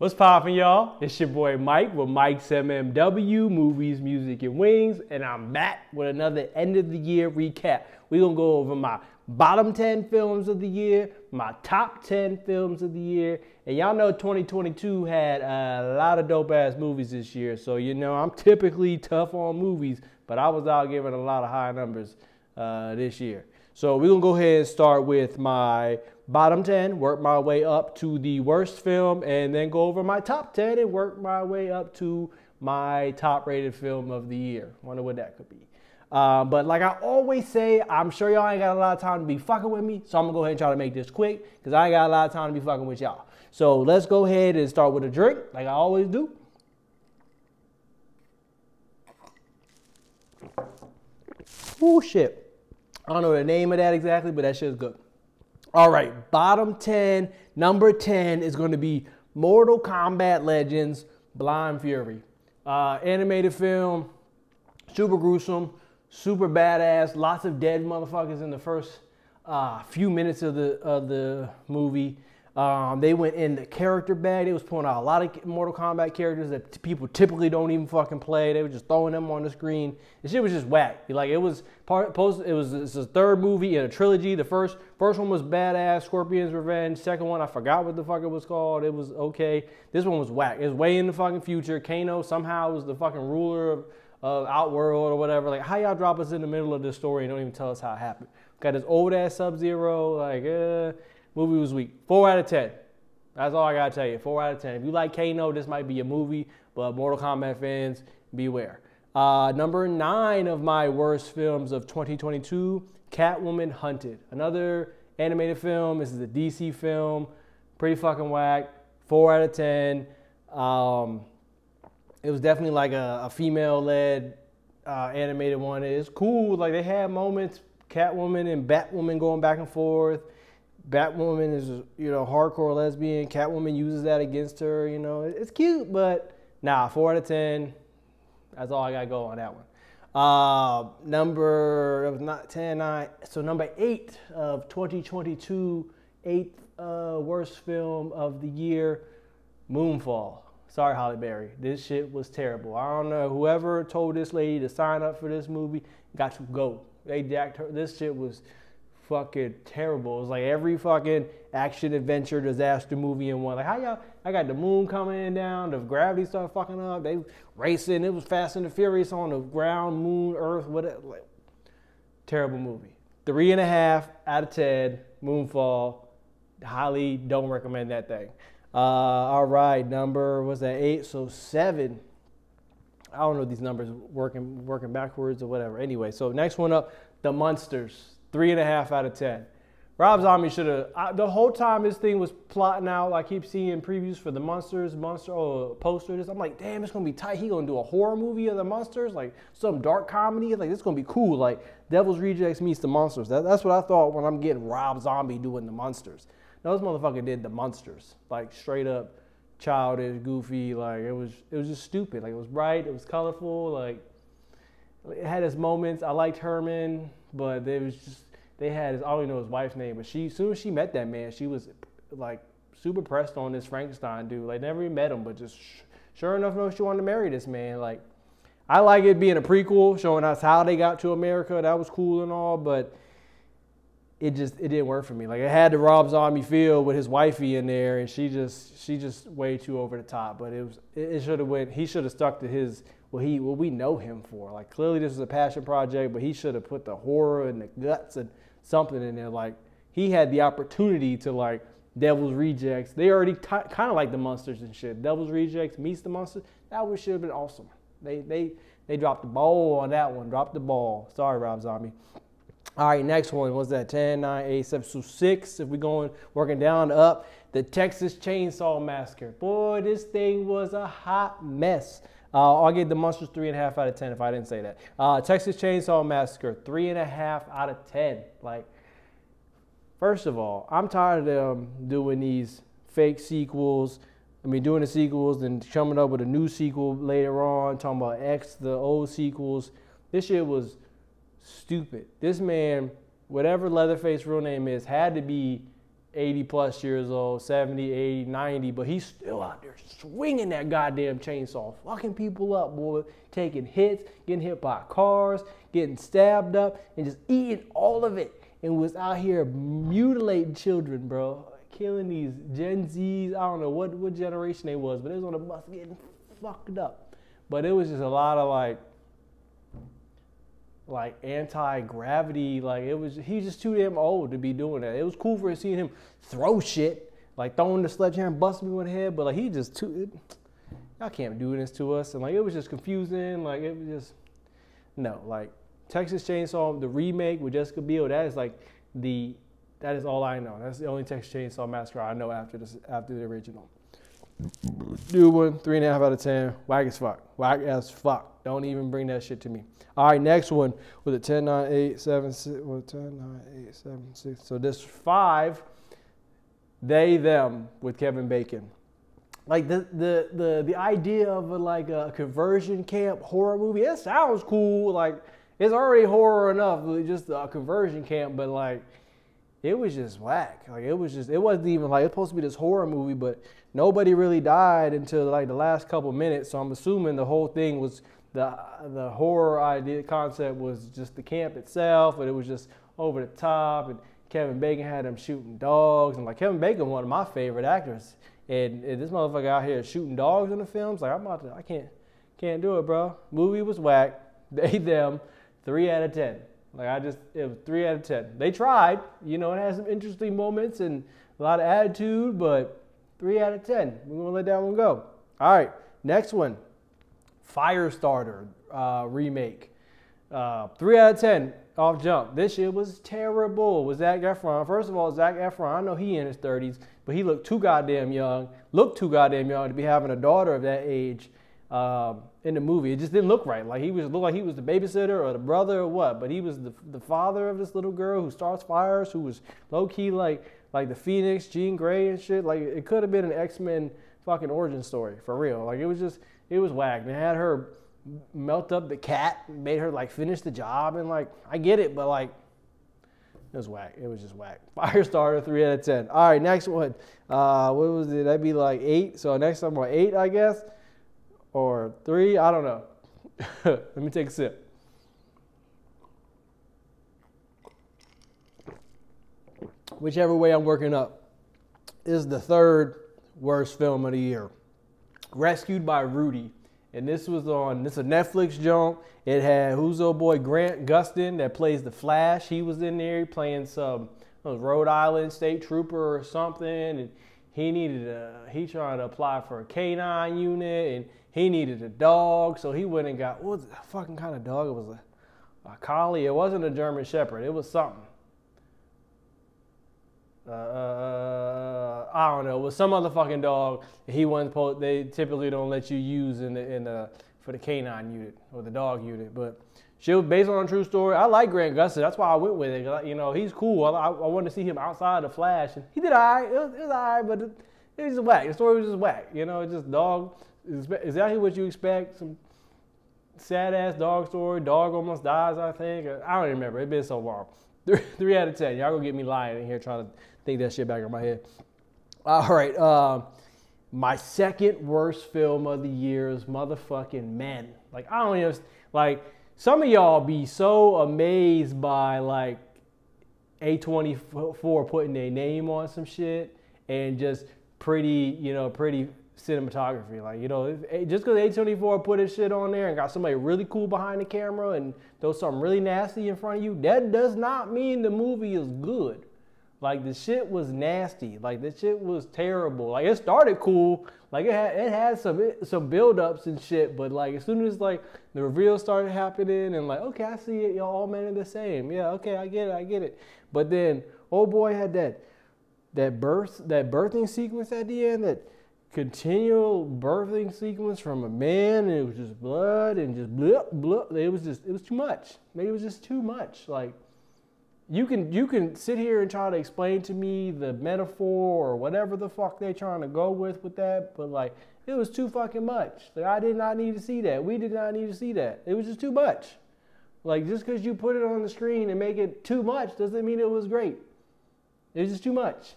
What's poppin', y'all? It's your boy Mike with Mike's MMW, Movies, Music, and Wings, and I'm back with another end of the year recap. We're gonna go over my bottom 10 films of the year, my top 10 films of the year, and y'all know 2022 had a lot of dope ass movies this year, so you know I'm typically tough on movies, but I was out giving a lot of high numbers this year. So we're gonna go ahead and start with my bottom 10, work my way up to the worst film, and then go over my top 10 and work my way up to my top rated film of the year. Wonder what that could be. But like I always say, I'm sure y'all ain't got a lot of time to be fucking with me, so I'm gonna go ahead and try to make this quick, because I ain't got a lot of time to be fucking with y'all. So let's go ahead and start with a drink, like I always do. Oh shit. I don't know the name of that exactly, but that shit's good. All right, bottom 10, number 10 is going to be Mortal Kombat Legends Blind Fury. Animated film, super gruesome, super badass, lots of dead motherfuckers in the first few minutes of the movie. They went in the character bag. They was pulling out a lot of Mortal Kombat characters that people typically don't even fucking play. They were just throwing them on the screen. The shit was just whack. Like it's a third movie in a trilogy. The first one was badass, Scorpion's Revenge. Second one, I forgot what the fuck it was called. It was okay. This one was whack. It was way in the fucking future. Kano somehow was the fucking ruler of Outworld or whatever. Like, how y'all drop us in the middle of this story and don't even tell us how it happened? Got this old ass Sub-Zero. Like, movie was weak. 4 out of 10. That's all I gotta tell you. 4 out of 10. If you like Kano, this might be a movie, but Mortal Kombat fans, beware. Number 9 of my worst films of 2022, Catwoman Hunted. Another animated film. This is a DC film. Pretty fucking whack. 4 out of 10. It was definitely like a female-led animated one. It's cool. Like, they had moments. Catwoman and Batwoman going back and forth. Batwoman is, you know, hardcore lesbian. Catwoman uses that against her. You know, it's cute, but nah, 4 out of 10. That's all I got to go on that one. Number 10, 9. So number 8 of 2022, 8th worst film of the year, Moonfall. Sorry, Halle Berry. This shit was terrible. I don't know. Whoever told this lady to sign up for this movie got to go. They jacked her. This shit was fucking terrible. It was like every fucking action adventure disaster movie in one. Like, how y'all, I got the moon coming down, the gravity started fucking up, they racing, it was Fast and the Furious on the ground, moon, earth, whatever. Like, terrible movie. 3.5 out of 10, Moonfall. Highly don't recommend that thing. All right, number, what's that, 8? So 7. I don't know these numbers working backwards or whatever. Anyway, so next one up, The Munsters. 3.5 out of 10. Rob Zombie should have, the whole time this thing was plotting out, I keep seeing previews for the Munsters, posters. I'm like, damn, it's going to be tight. He going to do a horror movie of the Munsters, like some dark comedy. Like, it's going to be cool. Like, Devil's Rejects meets the Munsters. That's what I thought when I'm getting Rob Zombie doing the Munsters. No, this motherfucker did the Munsters. Like, straight up childish, goofy. Like, it was just stupid. Like, it was bright. It was colorful. Like, it had its moments. I liked Herman, but there was just, they had his, I don't even know his wife's name, but as soon as she met that man, she was like super pressed on this Frankenstein dude. Like, never even met him, but just sure enough, no, she wanted to marry this man. Like, I like it being a prequel, showing us how they got to America. That was cool and all, but it didn't work for me. Like, it had the Rob Zombie feel with his wifey in there, and she just way too over the top. But it should have went. He should have stuck to his what we know him for. Like, clearly this is a passion project, but he should have put the horror and the guts and something in there. Like, he had the opportunity to, like, Devil's Rejects. They already kind of like the Munsters and shit. Devil's Rejects meets the Munsters. That one should have been awesome. They dropped the ball on that one. Dropped the ball. Sorry, Rob Zombie. All right, next one. What's that? 10, 9, 8, 7, so 6. If we're working down to up, the Texas Chainsaw Massacre. Boy, this thing was a hot mess. I'll give the Munsters 3.5 out of 10 if I didn't say that. Texas Chainsaw Massacre, 3.5 out of 10. Like, first of all, I'm tired of them doing these fake sequels. I mean, doing the sequels and coming up with a new sequel later on, talking about the old sequels. This shit was stupid. This man, whatever Leatherface's real name is, had to be 80 plus years old, 70, 80, 90, but he's still out there swinging that goddamn chainsaw, fucking people up, boy, taking hits, getting hit by cars, getting stabbed up, and just eating all of it, and was out here mutilating children, bro, killing these Gen Zs. I don't know what generation they was, but they was on the bus getting fucked up. But it was just a lot of like anti-gravity, like he's just too damn old to be doing that. It was cool for seeing him throw shit, like throwing the sledgehammer and busting me in the head, but like he just y'all can't do this to us, and like it was just confusing, like it was just, no, like Texas Chainsaw, the remake with Jessica Biel, that is all I know. That's the only Texas Chainsaw Massacre I know after the original. New one, 3.5 out of 10. Whack as fuck. Whack as fuck. Don't even bring that shit to me. All right, next one with a 10, 9, 8, 7, 6. Well, 10, 9, 8, 7, 6. So this 5, They, Them with Kevin Bacon. Like the idea of a conversion camp horror movie, it sounds cool. Like it's already horror enough, just a conversion camp, but like it was just whack. Like it wasn't even like it's supposed to be this horror movie, but nobody really died until like the last couple minutes. So I'm assuming the whole thing was the horror idea concept was just the camp itself, but it was just over the top. And Kevin Bacon had him shooting dogs, and like Kevin Bacon, one of my favorite actors, and this motherfucker out here shooting dogs in the films. Like I can't do it, bro. Movie was whack. They, Them, 3 out of 10. Like it was 3 out of 10. They tried, it had some interesting moments and a lot of attitude, but 3 out of 10. We're gonna let that one go. All right, next one, Firestarter remake. 3 out of 10 off jump. This shit was terrible. With Zac Efron. First of all, Zac Efron, I know he in his 30s, but he looked too goddamn young. Looked too goddamn young to be having a daughter of that age. In the movie, it just didn't look right. Like looked like he was the babysitter or the brother or what, but he was the father of this little girl who starts fires, who was low key like the Phoenix, Jean Grey and shit. Like it could have been an X-Men fucking origin story for real. Like it was whack. They had her melt up the cat, made her like finish the job, and like I get it, but like it was whack. It was just whack. Firestarter, 3 out of 10. All right, next one. What was it? That'd be like 8. So next time, 8, I guess. Or 3, I don't know. Let me take a sip. Whichever way I'm working up. Is the 3rd worst film of the year. Rescued by Rudy. And this is a Netflix joint. It had, who's old boy, Grant Gustin that plays the Flash. He was in there playing some Rhode Island state trooper or something. And he trying to apply for a K-9 unit, and he needed a dog, so he went and got, what was the fucking kind of dog? It was a collie. It wasn't a German Shepherd. It was something. I don't know. It was some other fucking dog. He wasn't they typically don't let you use for the K-9 unit or the dog unit. But she was based on a true story. I like Grant Gustin. That's why I went with it. He's cool. I wanted to see him outside the Flash, and he did all right. It was all right, but it was just whack. The story was just whack. It's just dog. Exactly what you expect. Some sad ass dog story. Dog almost dies, I think. I don't even remember. It's been so long. 3 out of 10. Y'all gonna get me lying in here trying to think that shit back in my head. All right. My 2nd worst film of the year is motherfucking Men. Like I don't even like. Some of y'all be so amazed by like A24 putting their name on some shit and just pretty cinematography. Like, just because A24 put his shit on there and got somebody really cool behind the camera and throw something really nasty in front of you, that does not mean the movie is good. Like, the shit was nasty. Like, the shit was terrible. Like, it started cool. Like, it had some build-ups and shit, but, like, as soon as, like, the reveal started happening and, like, okay, I see it, y'all all men are the same. Yeah, okay, I get it. But then, old boy had that birthing sequence at the end, that continual birthing sequence from a man, and it was just blood and just blip, blip. It was too much. Maybe it was just too much. Like, you can sit here and try to explain to me the metaphor or whatever the fuck they trying to go with that, but like, it was too fucking much. Like, I did not need to see that. We did not need to see that. It was just too much. Like, just because you put it on the screen and make it too much doesn't mean it was great. It was just too much.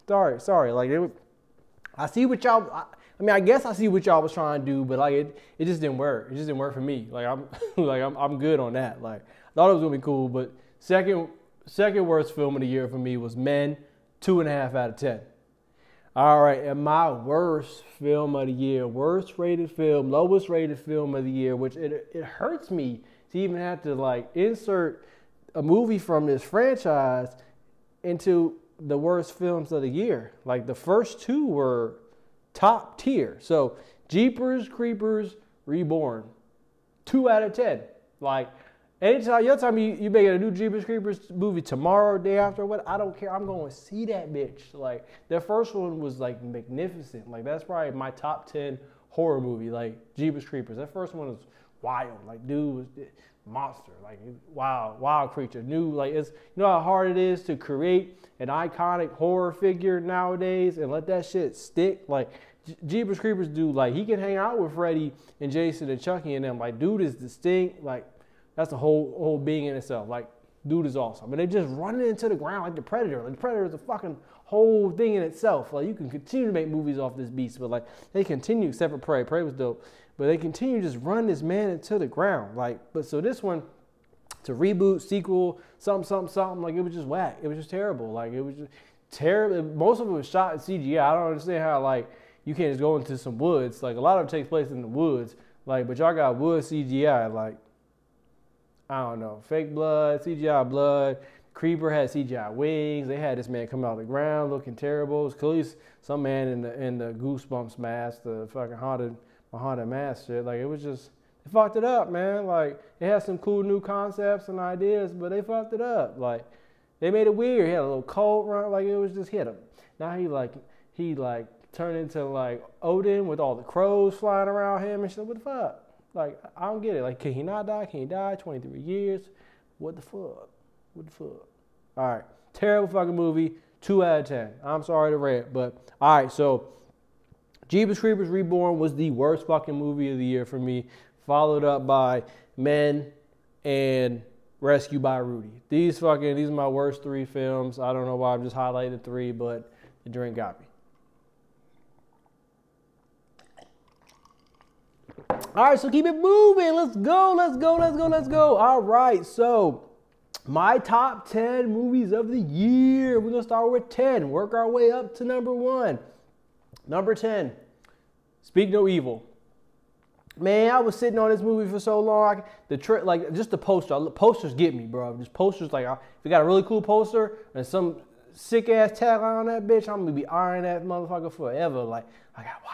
Sorry. Like I see what y'all. I mean, I guess I see what y'all was trying to do, but like it just didn't work. It just didn't work for me. Like I'm good on that. Like I thought it was gonna be cool, but second worst film of the year for me was Men, 2.5 out of 10. All right, and my worst film of the year, worst rated film, lowest rated film of the year, which it hurts me to even have to like insert a movie from this franchise into the worst films of the year. Like the first two were top tier. So Jeepers Creepers Reborn, 2 out of 10. Like anytime you'll tell me you make a new Jeepers Creepers movie tomorrow or day after, what, I don't care. I'm going to see that bitch. Like the first one was like magnificent. Like that's probably my top 10 horror movie. Like Jeepers Creepers. That first one was wild. Like dude was monster. Like wild creature. New, like it's, you know how hard it is to create an iconic horror figure nowadays and let that shit stick. Like Jeepers Creepers dude, like he can hang out with Freddy and Jason and Chucky and them. Like dude is distinct. Like that's the whole being in itself. Like dude is awesome. And they just running into the ground like the Predator. Like the Predator is a fucking whole thing in itself. Like you can continue to make movies off this beast, but like they continue, except for Prey. Prey was dope. But they continue to just run this man into the ground. Like, but so this one, it's a reboot, sequel, something. Like it was just whack. It was just terrible. Like it was just terrible. Most of it was shot in CGI. I don't understand how like you can't just go into some woods. Like a lot of it takes place in the woods. Like, but y'all got wood CGI. Like I don't know, fake blood, CGI blood. Creeper had CGI wings. They had this man come out of the ground looking terrible. It was clearly some man in the Goosebumps mask, the fucking haunted mask shit. Like it was just, they fucked it up, man. Like they had some cool new concepts and ideas, but they fucked it up. Like they made it weird. He had a little coat run, like it was just hit him. Now he turned into like Odin with all the crows flying around him and shit. What the fuck? Like I don't get it. Like can he not die? Can he die? 23 years? What the fuck? What the fuck? All right, terrible fucking movie. 2 out of 10. I'm sorry to rant, but all right. So Jeepers Creepers Reborn was the worst fucking movie of the year for me, followed up by Men and Rescue by Rudy. These are my worst 3 films. I don't know why I'm just highlighting 3, but the drink got me. All right, so keep it moving. Let's go. All right, so my top 10 movies of the year. We're going to start with 10, work our way up to number 1. Number 10, Speak No Evil. Man, I was sitting on this movie for so long. Just the poster. Posters get me, bro. Just posters, like, if you got a really cool poster and some sick-ass tagline on that bitch, I'm going to be eyeing that motherfucker forever. Like, I got to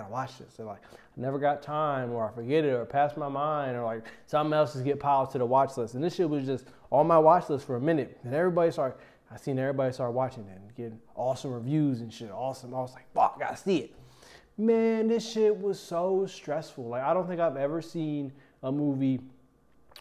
watch this. And, like, I never got time, or I forget it, or pass my mind, or, like, something else just get piled to the watch list. And this shit was just on my watch list for a minute. And I seen everybody start watching it and getting awesome reviews and shit. Awesome. I was like, fuck, I gotta see it. Man, this shit was so stressful. Like, I don't think I've ever seen a movie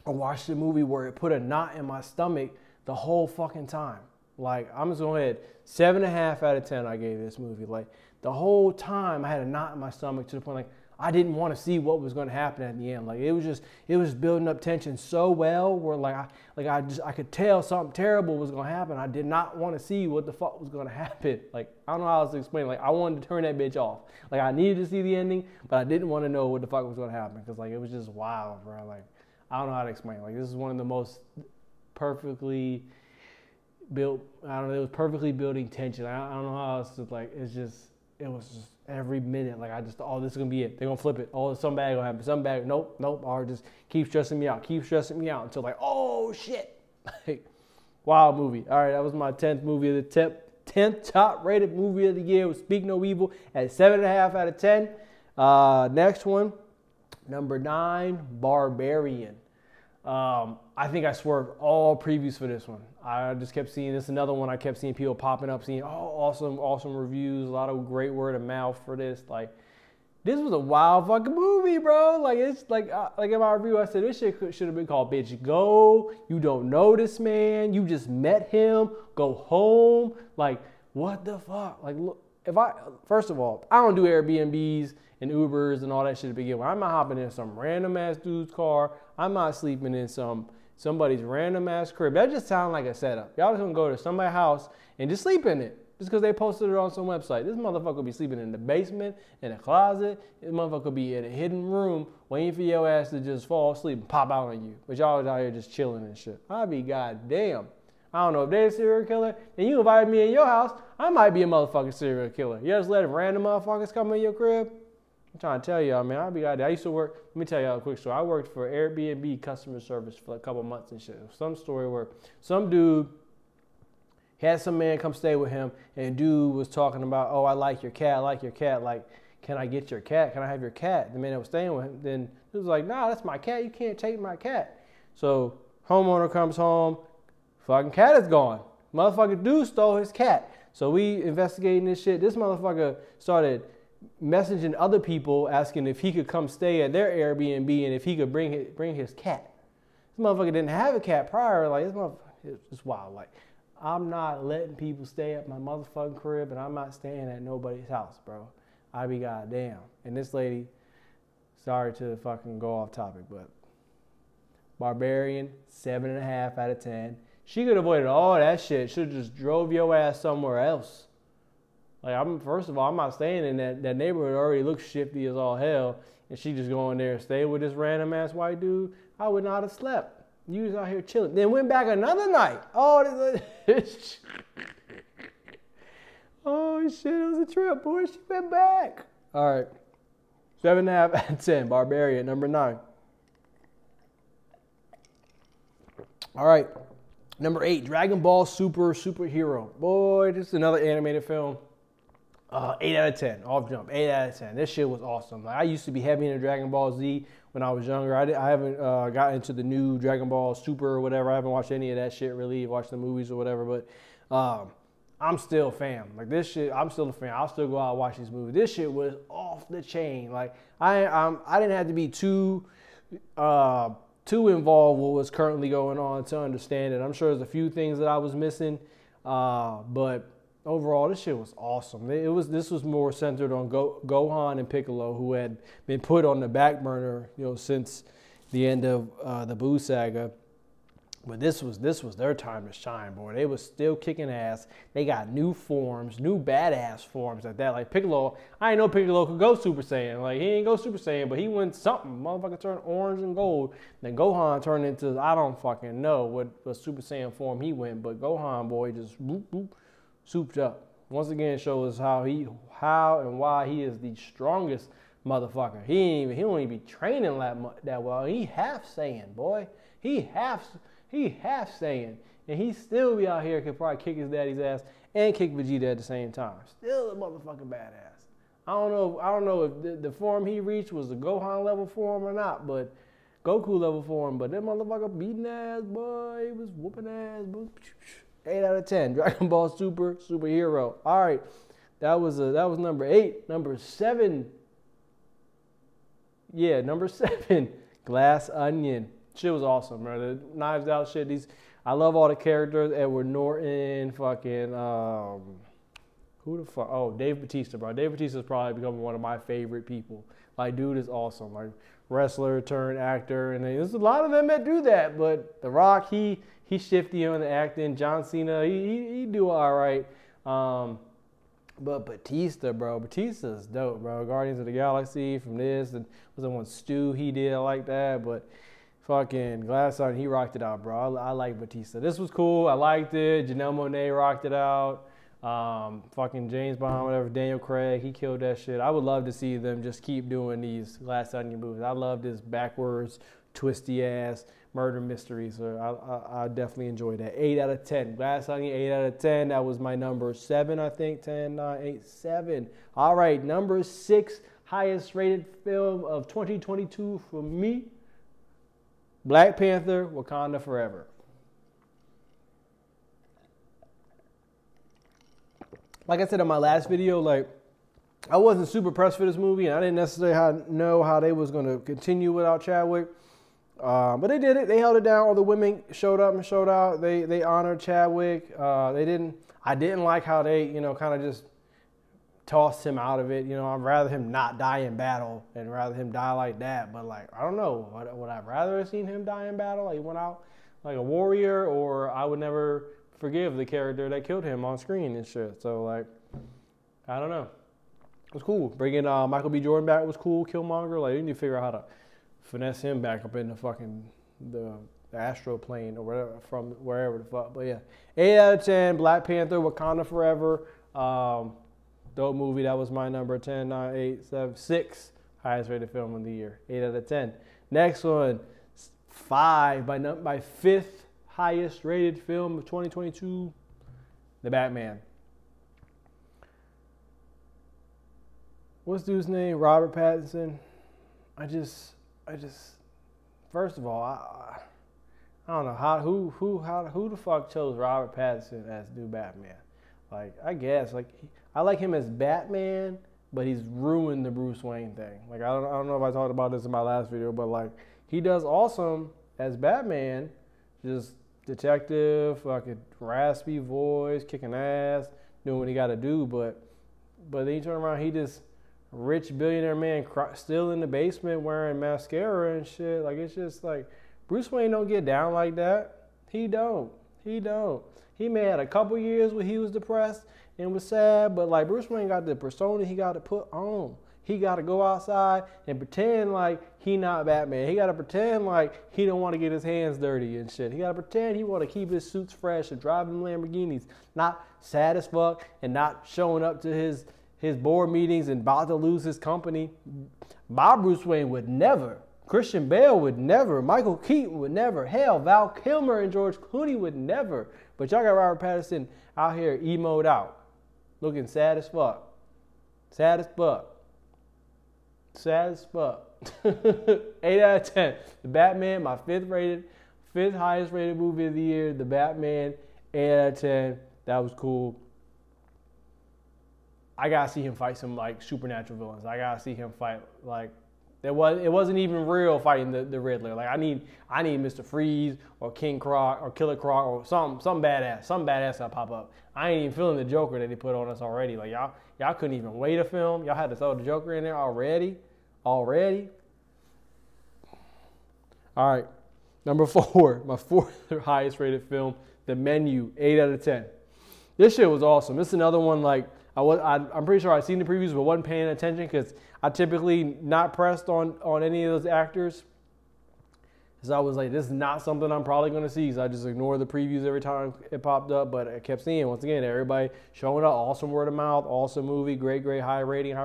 or watched a movie where it put a knot in my stomach the whole fucking time. Like, I'm just going ahead. 7.5 out of 10 I gave this movie. Like, the whole time I had a knot in my stomach to the point, like, I didn't want to see what was going to happen at the end. Like it was building up tension so well, where I could tell something terrible was going to happen. I did not want to see what the fuck was going to happen. Like I don't know how else to explain. Like I wanted to turn that bitch off. Like I needed to see the ending, but I didn't want to know what the fuck was going to happen, because like it was just wild, bro. Like I don't know how to explain. Like this is one of the most perfectly built. I don't know. It was perfectly building tension. I don't know how else to like. It was just every minute, like I just, oh, this is gonna be it. They're gonna flip it. Oh, something bad gonna happen. Something bad. Nope. Or just keep stressing me out until like, oh shit. Like, wild movie. All right, that was my 10th movie of the 10th top rated movie of the year. Was Speak No Evil at 7.5 out of 10. Next one, number 9, Barbarian. I think I swerved all previews for this one. I just kept seeing this. Another one I kept seeing people popping up, seeing, oh, awesome reviews, a lot of great word of mouth for this. Like, this was a wild fucking movie, bro. Like, it's like in my review, I said, this shit should have been called Bitch Go. You don't know this man. You just met him. Go home. Like, what the fuck? Like, look, first of all, I don't do Airbnbs and Ubers and all that shit to begin with. I'm not hopping in some random ass dude's car. I'm not sleeping in somebody's random ass crib. That just sounds like a setup. Y'all just gonna go to somebody's house and just sleep in it. just because they posted it on some website. This motherfucker will be sleeping in the basement, in a closet. This motherfucker will be in a hidden room waiting for your ass to just fall asleep and pop out on you. But y'all out here just chilling and shit. I'd be goddamn. I don't know if they're a serial killer, and you invite me in your house, I might be a motherfucking serial killer. You just let random motherfuckers come in your crib? I'm trying to tell y'all, man, I'd be goddamn. I used to work, let me tell y'all a quick story. I worked for Airbnb customer service for a couple months and shit. Some story where some dude had some man come stay with him, and dude was talking about, oh, I like your cat, like, can I get your cat? Can I have your cat? The man that was staying with him, then he was like, nah, that's my cat. You can't take my cat. So homeowner comes home, fucking cat is gone. Motherfucker dude stole his cat. So we investigating this shit. This motherfucker started messaging other people asking if he could come stay at their Airbnb and if he could bring his cat. This motherfucker didn't have a cat prior. Like, this motherfucker, it's wild. Like, I'm not letting people stay at my motherfucking crib, and I'm not staying at nobody's house, bro. I be goddamn. And this lady, sorry to fucking go off topic, but Barbarian, 7.5 out of 10. She could have avoided all that shit. Should have just drove your ass somewhere else. Like, first of all, I'm not staying in that neighborhood. Already looks shifty as all hell. And she just going there and stay with this random ass white dude. I would not have slept. You was out here chilling. Then went back another night. Oh, oh shit, it was a trip, boy. She went back. All right. 7.5 out of 10. Barbarian, number 9. All right. Number 8, Dragon Ball Super Superhero. Boy, this is another animated film. 8 out of 10. Off jump. 8 out of 10. This shit was awesome. Like, I used to be heavy into Dragon Ball Z when I was younger. I haven't got into the new Dragon Ball Super or whatever. I haven't watched any of that shit really. Watched the movies or whatever. But I'm still a fan. Like, this shit, I'm still a fan. I'll still go out and watch these movies. This shit was off the chain. Like, I didn't have to be too involved with what's currently going on to understand it. I'm sure there's a few things that I was missing, but overall, this shit was awesome. This was more centered on Gohan and Piccolo, who had been put on the back burner, since the end of the Buu saga. But this was their time to shine, boy. They was still kicking ass. They got new forms, new badass forms at that. Like Piccolo, I didn't know Piccolo could go Super Saiyan. Like, he didn't go Super Saiyan, but he went something. Motherfucker turned orange and gold. Then Gohan turned into, I don't fucking know what Super Saiyan form he went, but Gohan, boy, just boop, boop, souped up. Once again, shows how and why he is the strongest motherfucker. He don't even be training that well. He half Saiyan, boy. He half Saiyan, and he still be out here, could probably kick his daddy's ass and kick Vegeta at the same time. Still a motherfucking badass. I don't know if the form he reached was the Gohan level form or not, but Goku level form. But that motherfucker beating ass, boy. He was whooping ass. 8 out of 10. Dragon Ball Superhero. All right, that was number 8. Number 7. Yeah, number 7. Glass Onion. Shit was awesome, bro. The Knives Out shit. I love all the characters. Edward Norton, fucking who the fuck? Oh, Dave Bautista, bro. Dave Bautista's probably becoming one of my favorite people. Like, dude is awesome. Like, wrestler turned actor, and there's a lot of them that do that. But The Rock, he's shifty on the acting. John Cena, he do all right. But Bautista, bro. Bautista's dope, bro. Guardians of the Galaxy from this, and was the one Stu he did. I like that, but. Fucking Glass Onion, he rocked it out, bro. I like Bautista. This was cool. I liked it. Janelle Monáe rocked it out. Fucking James Bond, whatever. Daniel Craig, he killed that shit. I would love to see them just keep doing these Glass Onion movies. I love this backwards, twisty ass murder mystery. So I definitely enjoyed that. 8 out of 10. Glass Onion, 8 out of 10. That was my number 7, I think. 10, 9, 8, 7. All right, number 6, highest rated film of 2022 for me. Black Panther, Wakanda Forever. Like I said in my last video, like, I wasn't super pressed for this movie, and I didn't necessarily know how they was going to continue without Chadwick. But they did it. They held it down. All the women showed up and showed out. They honored Chadwick. I didn't like how they, kind of just tossed him out of it. I'd rather him not die in battle and rather him die like that. But, like, I don't know. Would I rather have seen him die in battle? Like, he went out like a warrior, or I would never forgive the character that killed him on screen and shit. So like, I don't know. It was cool. Bringing Michael B. Jordan back was cool. Killmonger, like, they need to figure out how to finesse him back up in the fucking the astral plane or whatever, from wherever the fuck. But yeah, 8 out of 10. Black Panther, Wakanda Forever. Dope movie. That was my number 10, 9, 8, 7, 6 highest rated film of the year. 8 out of 10. Next one, 5 by fifth highest rated film of 2022, The Batman. What's dude's name? Robert Pattinson. I just. First of all, I don't know who the fuck chose Robert Pattinson as new Batman. Like, I guess like I like him as Batman, but he's ruined the Bruce Wayne thing. Like, I don't know if I talked about this in my last video, but like, he does awesome as Batman, just detective, fucking raspy voice, kicking ass, doing what he got to do. But then you turn around, he just rich billionaire man still in the basement wearing mascara and shit. Like, it's just like, Bruce Wayne don't get down like that. He don't. He may have had a couple years where he was depressed and was sad, but like, Bruce Wayne got the persona he got to put on. He got to go outside and pretend like he not Batman. He got to pretend like he don't want to get his hands dirty and shit. He got to pretend he want to keep his suits fresh and drive them Lamborghinis. Not sad as fuck and not showing up to his board meetings and about to lose his company. Bob Bruce Wayne would never. Christian Bale would never. Michael Keaton would never. Hell, Val Kilmer and George Clooney would never. But y'all got Robert Pattinson out here emoed out. Looking sad as fuck. Sad as fuck. Sad as fuck. 8 out of 10. The Batman, my fifth highest rated movie of the year. The Batman, 8 out of 10. That was cool. I gotta see him fight some like supernatural villains. I gotta see him fight like it wasn't even real fighting the Riddler. Like, I need Mr. Freeze or King Croc or Killer Croc or some badass that'll pop up. I ain't even feeling the Joker that they put on us already. Like, y'all couldn't even wait a film. Y'all had to throw the Joker in there already. All right, number 4, my fourth highest rated film, The Menu, 8 out of 10. This shit was awesome. This is another one like. I'm pretty sure I'd seen the previews but wasn't paying attention because I typically not pressed on any of those actors. So I was like, this is not something I'm probably going to see. So I just ignored the previews every time it popped up. But I kept seeing, once again, everybody showing up. Awesome word of mouth. Awesome movie. Great, high rating.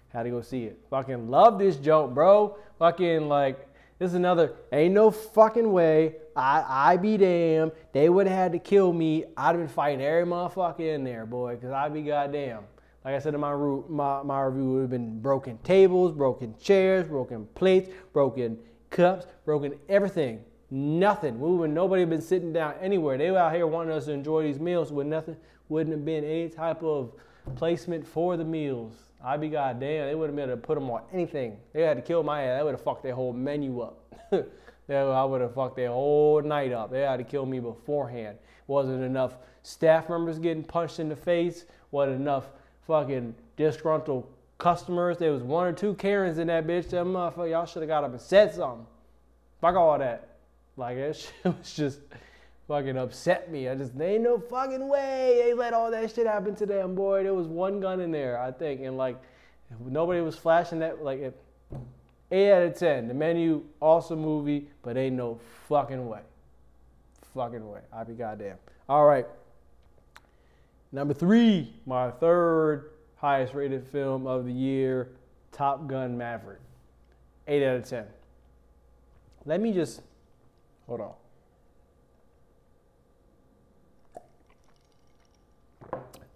Had to go see it. Fucking love this joke, bro. Fucking like, this is another, ain't no fucking way. I be damned. They would have had to kill me. I'd have been fighting every motherfucker in there, boy, because I be goddamn. Like I said in my review, would have been broken tables, broken chairs, broken plates, broken cups, broken everything. Nothing. Nobody been sitting down anywhere. They were out here wanting us to enjoy these meals with nothing. Wouldn't have been any type of placement for the meals. I'd be goddamn. They wouldn't have been able to put them on anything. They had to kill my ass. They would have fucked their whole menu up. I would have fucked their whole night up. They had to kill me beforehand. Wasn't enough staff members getting punched in the face. Wasn't enough fucking disgruntled customers. There was 1 or 2 Karens in that bitch. Them motherfuckers, y'all should have got up and said something. Fuck all that. Like, that shit was just fucking upset me. There ain't no fucking way they let all that shit happen to them, boy. There was 1 gun in there, I think. And like, nobody was flashing that. Like, 8 out of 10. The Menu, awesome movie, but ain't no fucking way. I be goddamn. All right. Number 3, my third highest rated film of the year, Top Gun Maverick. 8 out of 10. Let me just, hold on.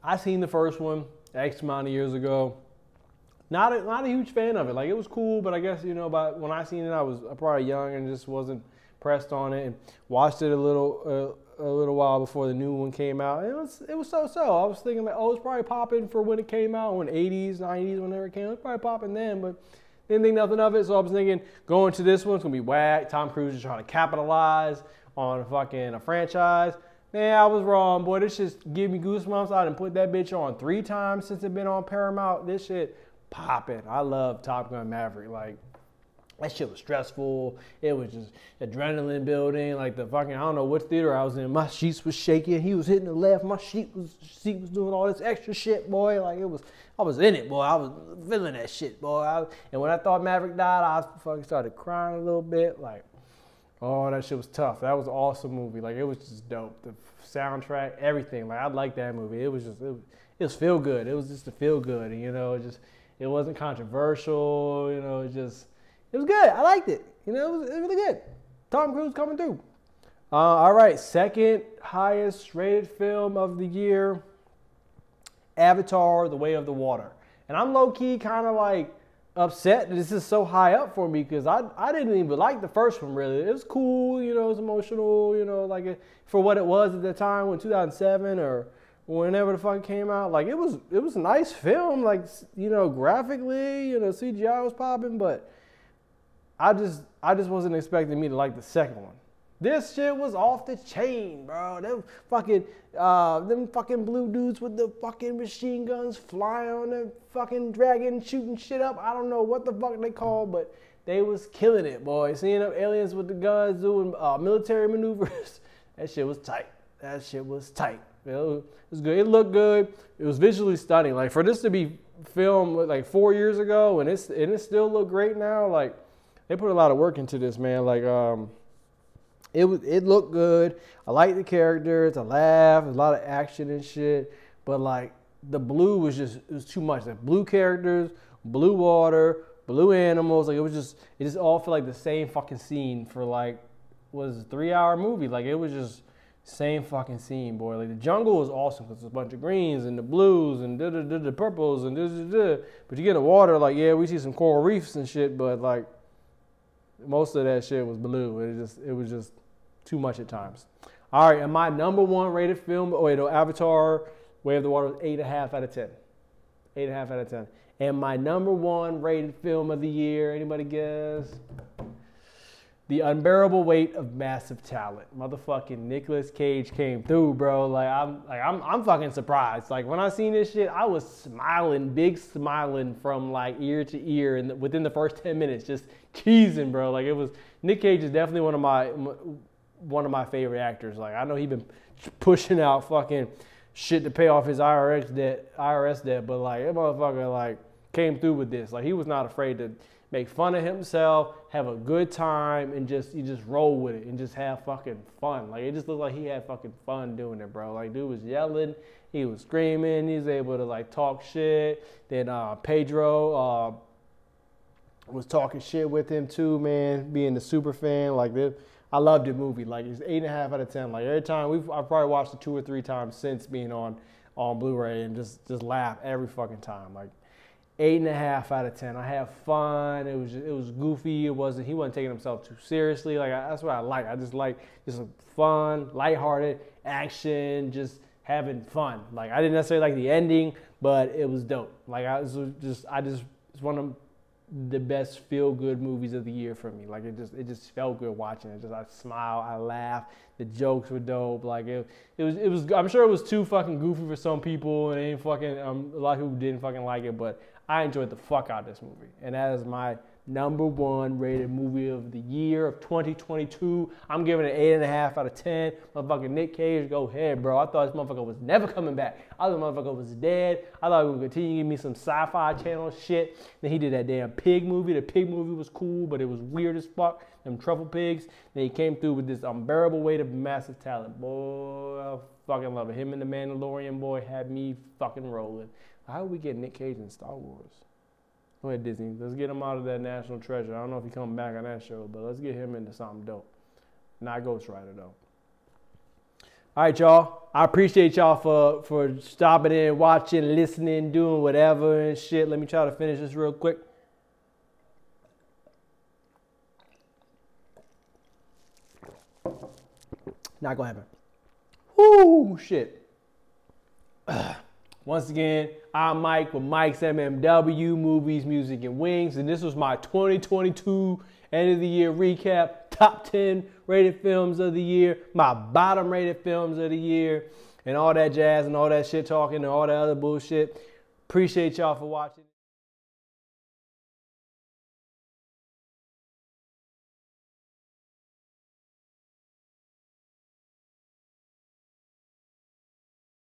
I seen the first one X amount of years ago. Not a huge fan of it. Like, it was cool, but I guess, but when I seen it, I was probably young and just wasn't pressed on it, and watched it a little while before the new one came out. It was so-so. I was thinking like, it's probably popping for when it came out, when 80s, 90s, whenever it came out. It's probably popping then, but didn't think nothing of it. So I was thinking, going to this one, it's gonna be whack. Tom Cruise is trying to capitalize on a franchise. Man, I was wrong, boy. This just give me goosebumps. I done put that bitch on 3 times since it been on Paramount. This shit popping. I love Top Gun Maverick. Like, That shit was stressful. It was just adrenaline building. Like the fucking, I don't know what theater I was in. My sheets was shaking. He was hitting the left. My seat was doing all this extra shit, boy. Like it was, I was in it, boy. I was feeling that shit, boy. And when I thought Maverick died, I fucking started crying a little bit. Like, oh, that shit was tough. That was an awesome movie. Like it was just dope. The soundtrack, everything. Like I liked that movie. It was just, it was feel good. It was just a feel good. And, you know, it wasn't controversial. You know, it was good. I liked it. You know, it was really good. Tom Cruise coming through. All right, second highest rated film of the year, Avatar: The Way of the Water. And I'm low-key kind of like upset that this is so high up for me because I didn't even like the first one really. It was cool, you know, it was emotional, you know, like for what it was at the time when 2007 or whenever the fuck it came out. Like it was a nice film, like, you know, graphically, you know, CGI was popping, but I just wasn't expecting me to like the second one. This shit was off the chain, bro. Them fucking blue dudes with the fucking machine guns flying on the fucking dragon, shooting shit up. I don't know what the fuck they call, but they was killing it, boy. Seeing them aliens with the guns doing military maneuvers, that shit was tight. That shit was tight. It was good. It looked good. It was visually stunning. Like for this to be filmed like 4 years ago and it still look great now, like. They put a lot of work into this, man. Like, it looked good. I like the characters. I laughed. A lot of action and shit. But like, the blue was it was too much. Like blue characters, blue water, blue animals. Like it just all felt like the same fucking scene for like, was a 3-hour movie. Like it was just same fucking scene, boy. Like the jungle was awesome because there's a bunch of greens and the blues and the purples and but you get in the water, like yeah, we see some coral reefs and shit, but like. Most of that shit was blue. It was just too much at times. All right, and my number one rated film, Avatar: Way of the Water was 8.5 out of 10. 8.5 out of 10. And my number one rated film of the year, anybody guess? The Unbearable Weight of Massive Talent. Motherfucking Nicolas Cage came through, bro. I'm fucking surprised. Like when I seen this shit, I was smiling, big smiling from like ear to ear, and within the first 10 minutes, just cheesing, bro. Like it was. Nick Cage is definitely one of my favorite actors. Like I know he been pushing out fucking shit to pay off his IRS debt, but like that motherfucker like came through with this. Like he was not afraid to make fun of himself, have a good time, and you just roll with it and just have fucking fun. Like it just looked like he had fucking fun doing it, bro. Like dude was yelling, he was screaming, he was able to like talk shit. Then Pedro was talking shit with him too, man. Being the super fan, like this, I loved the movie. Like it's 8.5 out of 10. Like every time I've probably watched it 2 or 3 times since being on Blu-ray and just laugh every fucking time. Like 8.5 out of 10. I have fun. It was goofy. He wasn't taking himself too seriously. Like that's what I like. I just like just fun, lighthearted action, just having fun. Like I didn't necessarily like the ending, but it was dope. Like it's one of the best feel-good movies of the year for me. Like it just felt good watching it. I smiled, I laughed. The jokes were dope. Like it was. I'm sure it was too fucking goofy for some people, and ain't fucking a lot of people didn't fucking like it. But I enjoyed the fuck out of this movie, and that is my number one rated movie of the year of 2022. I'm giving it 8.5 out of 10. Motherfucking Nick Cage, go ahead, bro. I thought this motherfucker was never coming back. I thought the motherfucker was dead. I thought he would continue to give me some sci-fi channel shit. Then he did that damn pig movie. The pig movie was cool, but it was weird as fuck. Them truffle pigs. Then he came through with this Unbearable Weight of Massive Talent. Boy, I fucking love it. Him and the Mandalorian, boy, had me fucking rolling. How do we get Nick Cage in Star Wars? Go ahead, Disney. Let's get him out of that National Treasure. I don't know if he comes back on that show, but let's get him into something dope. Not Ghost Rider, though. All right, y'all. I appreciate y'all for stopping in, watching, listening, doing whatever and shit. Let me try to finish this real quick. Not gonna happen. Whoo, shit. Once again, I'm Mike with Mike's MMW, Movies, Music, and Wings, and this was my 2022 end of the year recap, top 10 rated films of the year, my bottom rated films of the year, and all that jazz and all that shit talking and all that other bullshit. Appreciate y'all for watching.